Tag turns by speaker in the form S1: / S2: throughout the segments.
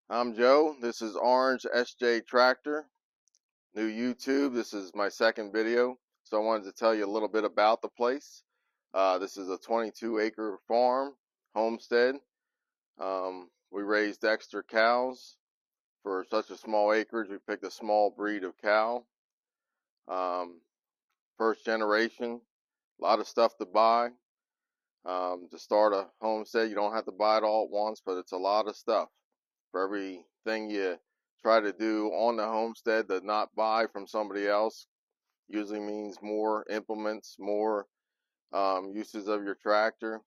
S1: I'm Joe. This is Orange SJ Tractor, new YouTube. This is my second video, so I wanted to tell you a little bit about the place. This is a 22-acre farm homestead. We raised extra cows for such a small acreage. We picked a small breed of cow. Um, First generation, a lot of stuff to buy. To start a homestead, you don't have to buy it all at once, but it's a lot of stuff. For everything you try to do on the homestead to not buy from somebody else usually means more implements, more uses of your tractor.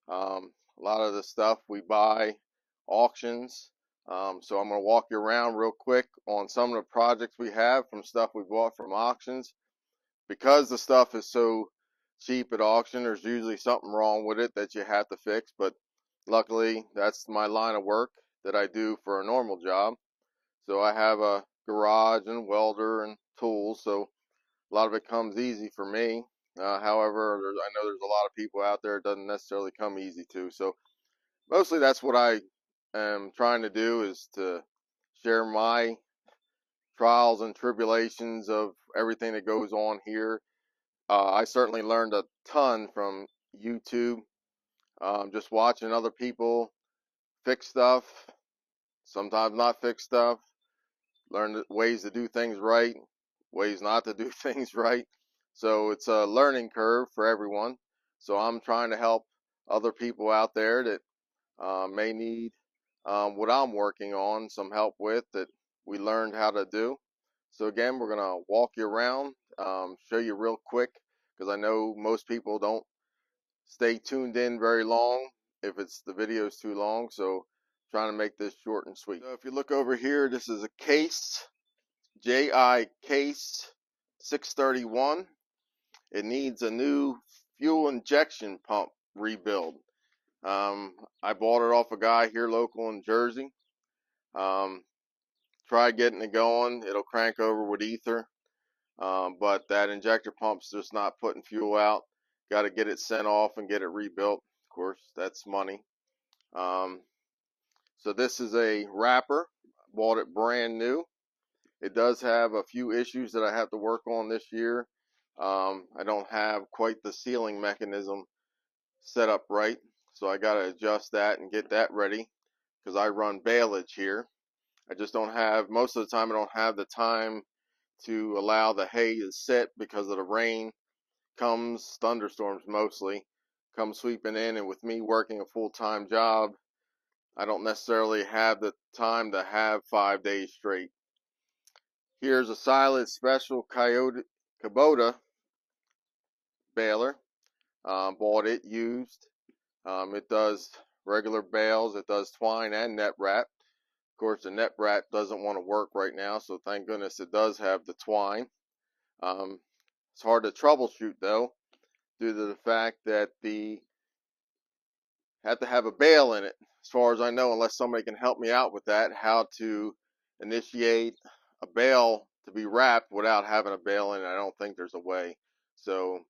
S1: A lot of the stuff we buy auctions. So I'm going to walk you around real quick on some of the projects we have from stuff we bought from auctions. Because the stuff is so cheap at auction, there's usually something wrong with it that you have to fix, but luckily that's my line of work that I do for a normal job. So I have a garage and welder and tools, so a lot of it comes easy for me. However, I know there's a lot of people out there it doesn't necessarily come easy to. So mostly that's what I am trying to do, is to share my trials and tribulations of everything that goes on here. I certainly learned a ton from YouTube, just watching other people fix stuff, sometimes not fix stuff, learn ways to do things right, ways not to do things right. So it's a learning curve for everyone. So I'm trying to help other people out there that may need what I'm working on, some help with, that we learned how to do. So again, we're going to walk you around, show you real quick, because I know most people don't stay tuned in very long if the video is too long. So trying to make this short and sweet. So if you look over here, this is a case, JI case 631. It needs a new fuel injection pump rebuild. I bought it off a guy here local in Jersey. Tried getting it going. It'll crank over with ether. But that injector pump's just not putting fuel out. Got to get it sent off and get it rebuilt. Of course, that's money. So this is a wrapper. Bought it brand new. It does have a few issues that I have to work on this year. I don't have quite the sealing mechanism set up right, so I got to adjust that and get that ready, because I run baleage here. I just don't have, most of the time I don't have the time to allow the hay to sit because of the rain comes, thunderstorms mostly, come sweeping in, and with me working a full-time job, I don't necessarily have the time to have 5 days straight. Here's a Silage Special Kubota baler. Bought it used. It does regular bales, it does twine and net wrap. Of course, the net wrap doesn't want to work right now, so thank goodness it does have the twine. It's hard to troubleshoot though, due to the fact that have to have a bale in it, as far as I know, unless somebody can help me out with that, how to initiate a bale to be wrapped without having a bale in it. I don't think there's a way. So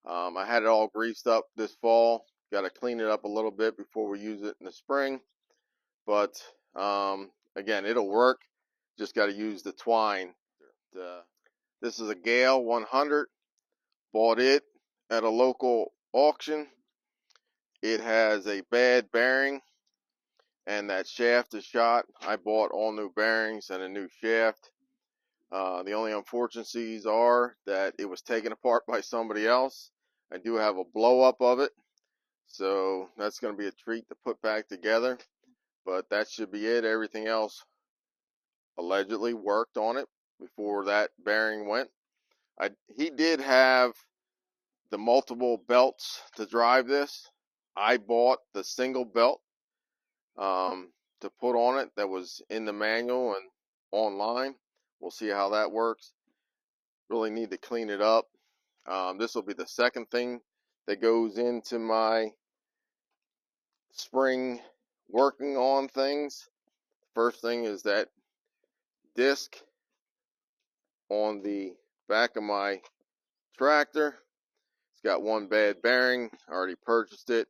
S1: I had it all greased up this fall. Got to clean it up a little bit before we use it in the spring. But again, it'll work. Just got to use the twine. This is a Gale 100. Bought it at a local auction. It has a bad bearing, and that shaft is shot. I bought all new bearings and a new shaft. The only unfortunates are that it was taken apart by somebody else. I do have a blow up of it, so that's going to be a treat to put back together. But that should be it. Everything else allegedly worked on it before that bearing went. He did have the multiple belts to drive this. I bought the single belt to put on it that was in the manual and online. We'll see how that works. Really need to clean it up. This will be the second thing that goes into my spring working on things. First thing is that disc on the back of my tractor. It's got one bad bearing. I already purchased it.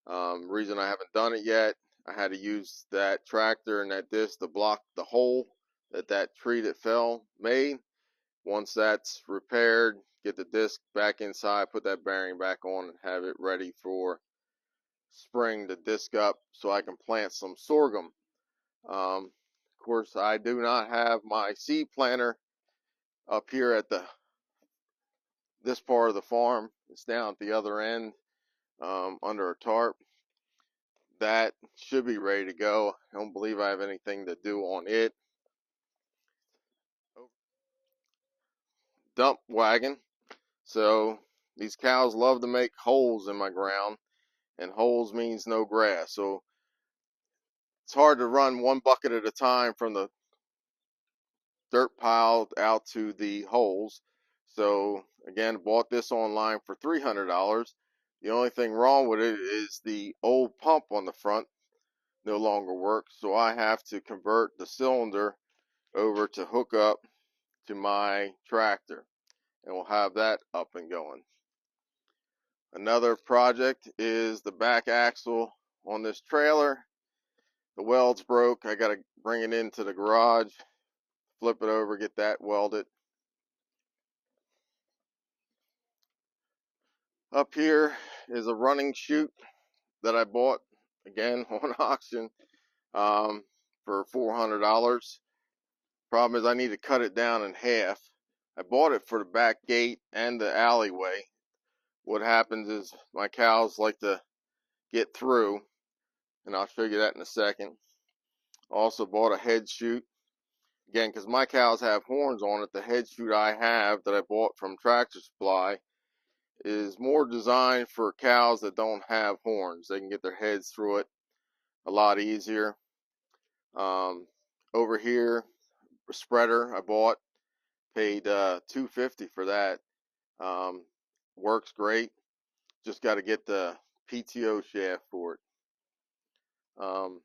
S1: Reason I haven't done it yet, I had to use that tractor and that disc to block the hole that tree that fell made. Once that's repaired, get the disc back inside, put that bearing back on, and have it ready for spring the disc up so I can plant some sorghum. Of course, I do not have my seed planter up here at this part of the farm. It's down at the other end, under a tarp. That should be ready to go. I don't believe I have anything to do on it. Dump wagon. So these cows love to make holes in my ground, and holes means no grass. So it's hard to run one bucket at a time from the dirt pile out to the holes. So again, bought this online for $300. The only thing wrong with it is the old pump on the front no longer works, so I have to convert the cylinder over to hook up to my tractor, and we'll have that up and going. Another project is the back axle on this trailer. The weld's broke. I got to bring it into the garage, flip it over, get that welded. Up here is a running chute that I bought, again, on auction, for $400. Problem is I need to cut it down in half. I bought it for the back gate and the alleyway. What happens is my cows like to get through, and I'll show you that in a second. Also bought a head chute. Again, because my cows have horns on it, the head chute I have that I bought from Tractor Supply is more designed for cows that don't have horns. They can get their heads through it a lot easier. Over here, a spreader I bought, paid $250 for that. Works great. Just got to get the PTO shaft for it. Not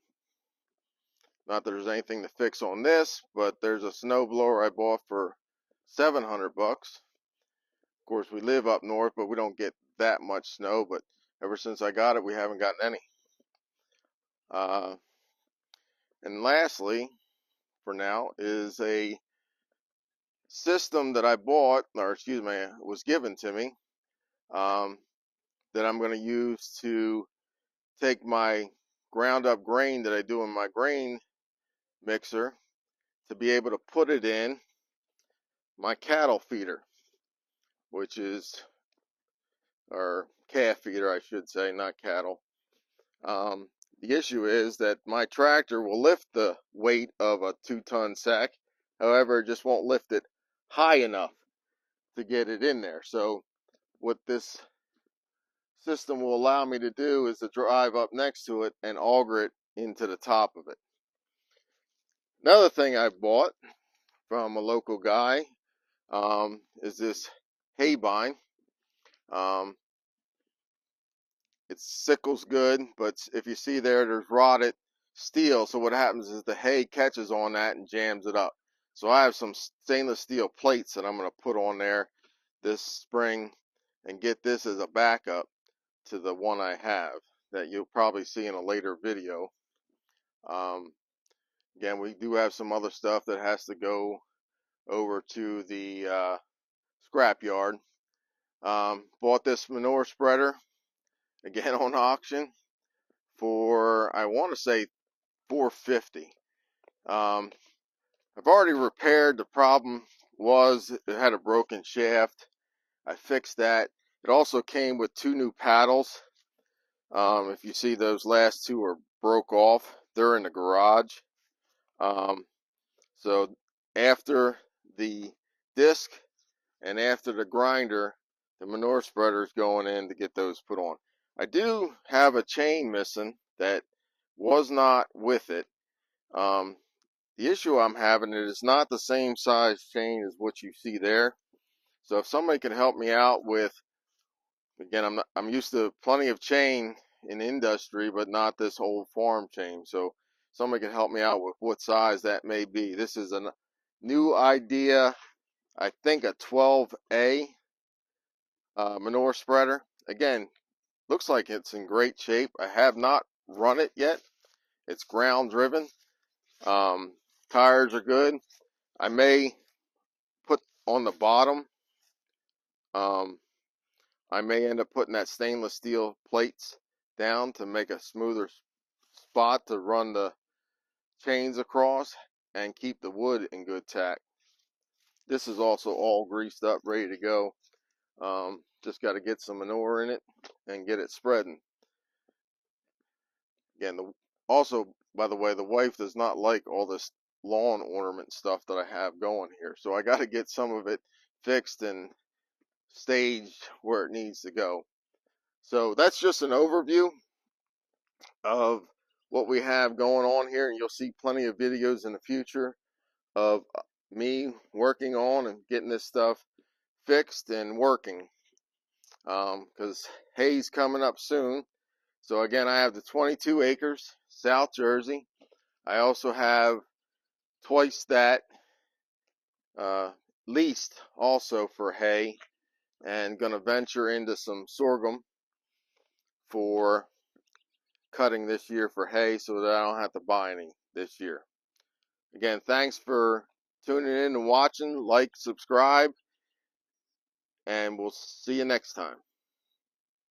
S1: that there's anything to fix on this, but there's a snow blower I bought for $700. Of course, we live up north, but we don't get that much snow. But ever since I got it, we haven't gotten any. And lastly, for now, is a system that I bought, or excuse me, was given to me, that I'm going to use to take my ground up grain that I do in my grain mixer to be able to put it in my cattle feeder, which is, or calf feeder I should say, not cattle. The issue is that my tractor will lift the weight of a 2-ton sack, however it just won't lift it high enough to get it in there. So what this system will allow me to do is to drive up next to it and auger it into the top of it. Another thing I bought from a local guy is this Haybine. It sickles good, but if you see there's rotted steel. So what happens is the hay catches on that and jams it up. So I have some stainless steel plates that I'm going to put on there this spring and get this as a backup to the one I have that you'll probably see in a later video. Again, we do have some other stuff that has to go over to the scrap yard. Bought this manure spreader, again on auction, for, I want to say, $450. I've already repaired. The problem was it had a broken shaft. I fixed that. It also came with 2 new paddles. If you see, those last 2 are broke off. They're in the garage. So after the disc and after the grinder, the manure spreader is going in to get those put on. I do have a chain missing that was not with it. The issue I'm having is not the same size chain as what you see there. So if somebody can help me out with, again, I'm used to plenty of chain in industry, but not this old farm chain. So somebody can help me out with what size that may be. This is a new idea. I think a 12A manure spreader. Again, looks like it's in great shape. I have not run it yet. It's ground driven. Tires are good. I may put on the bottom, I may end up putting that stainless steel plates down to make a smoother spot to run the chains across and keep the wood in good tack. This is also all greased up, ready to go. Just got to get some manure in it and get it spreading. Again, also, by the way, the wife does not like all this lawn ornament stuff that I have going here. So I got to get some of it fixed and staged where it needs to go. So that's just an overview of what we have going on here. And you'll see plenty of videos in the future of me working on and getting this stuff fixed and working. Because hay's coming up soon. So again, I have the 22 acres, South Jersey. I also have twice that leased also for hay, and gonna venture into some sorghum for cutting this year for hay so that I don't have to buy any this year. Again, thanks for tuning in and watching. Like, subscribe, and we'll see you next time.